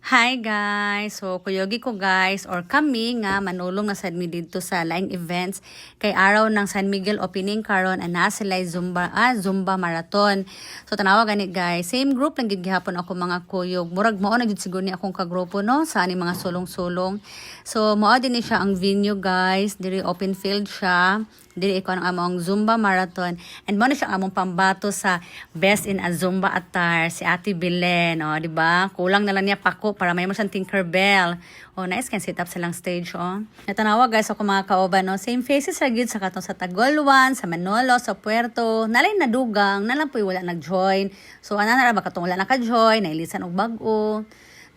Hi guys! So, kuyogi ko guys, or kami nga manulong na sad mi dito sa laing events kay araw ng San Miguel opening karon ana sila Zumba Marathon. So, tanawa gani guys, same group lang gid gihapon ako mga kuyog. Murag mao na gid siguro ni akong kagrupo no sa ani mga sulong-sulong. So, mao din ni siya ang venue guys, diri open field siya. Dili ko ang among Zumba Marathon. And mo na siya among pambato sa Best in a Zumba Attire, si Ate Belen. O, di ba? Kulang na lang niya pako para may mo siyang Tinkerbell. O, nice can sit up silang stage, o. Natanawa guys, ako mga kaoba, no? Same faces ra gyud sa katong sa Tagoloan, sa Manolo, sa Puerto. Nalay nadugang, nalang po'y wala nag-join. So, ana na ra ba katong wala naka-join, nailisan og bag-o.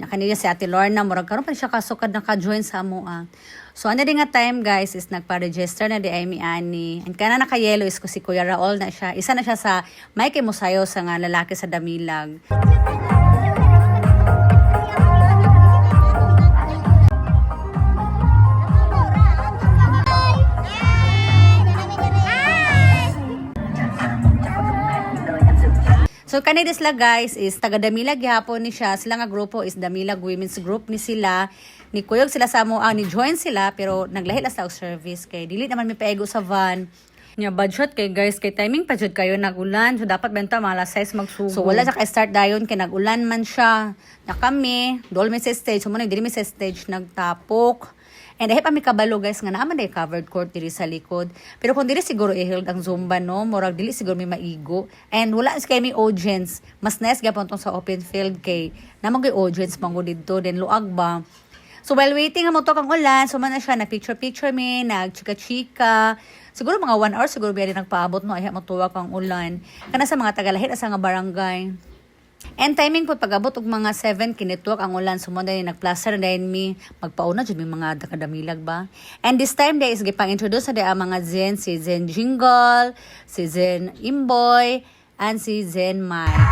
Nakaniya si Ate Lorna, murag karon pa siya kasukad naka-join sa amoa. So, ano din nga time guys is nagpa-register na di ay mi ani. And kana naka-yellow is ko si Kuya Raul na siya. Isa na siya sa Mike Musayo sa nga lalaki sa Damilag. So kanina sila guys is taga Damilag gyapon ni siya. Sila nga grupo is Damilag Women's Group ni sila. Ni kuyog sila sa mo ni join sila pero naglahi la sa service kay dili naman mi paego sa van. Nya budget kay guys kay timing pa jud kayo nagulan so dapat benta mga 6 magsugo. So wala sa ka-start dayon kay nagulan man siya. Na kami dol mi sa stage so mo dili mi sa stage nagtapok. And dahil pa may kabalo guys nga naman day covered court diri sa likod. Pero kung dili siguro i-held ang Zumba no, murag dili siguro may maigo. And wala is kay may audience. Mas nice gapon tong sa open field kay namang kay audience mango didto then luag ba. So while waiting ang moto kang ulan, so man na siya na picture mi, nagchika-chika. Siguro mga 1 hour siguro biya din nagpaabot no ay motuwa kang ulan. Kana sa mga tagalahit sa nga barangay. And timing po pag-abot og mga 7 kinitwak ang ulan sumonda ni nagplaster din mi magpauna jud mi mga dakadamilag ba. And this time day is gipang-introduce sa mga Zen, si Zen Jingle, si Zen Imboy, and si Zen Mike.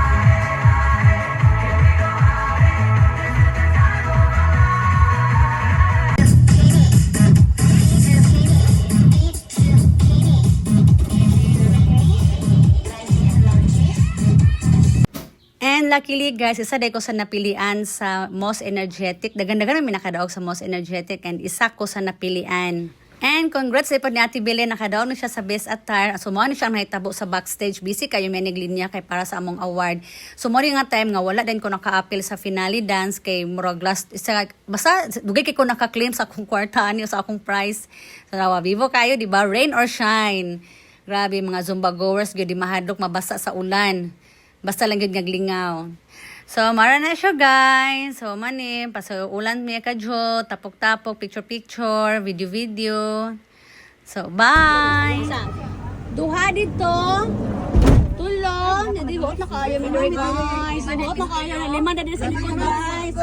And luckily guys, isa day ko sa napilian sa most energetic. Dagan-dagan may nakadaog sa most energetic and isa ko sa napilian. And congrats day po ni Ate Belen, nakadaog na siya sa best attire. So mo na siya nahitabo sa backstage. Busy kayo may naglinya kay para sa among award. So mo nga time nga wala din ko naka-appeal sa finale dance kay murag last isa basta dugay kay ko naka-claim sa akong kwarta ani sa akong prize. So nawa vivo kayo di ba? Rain or shine. Grabe mga Zumba goers gyud di mahadlok mabasa sa ulan. Basta lang yun ngaglingaw. So, mara na siya guys. So, mani, paso ulan miya ka jo, tapok-tapok, picture-picture, video-video. So, bye! Duha dito. Tulong. Hindi, huwag na kaya. Huwag na kaya. Lima na din sa likod guys.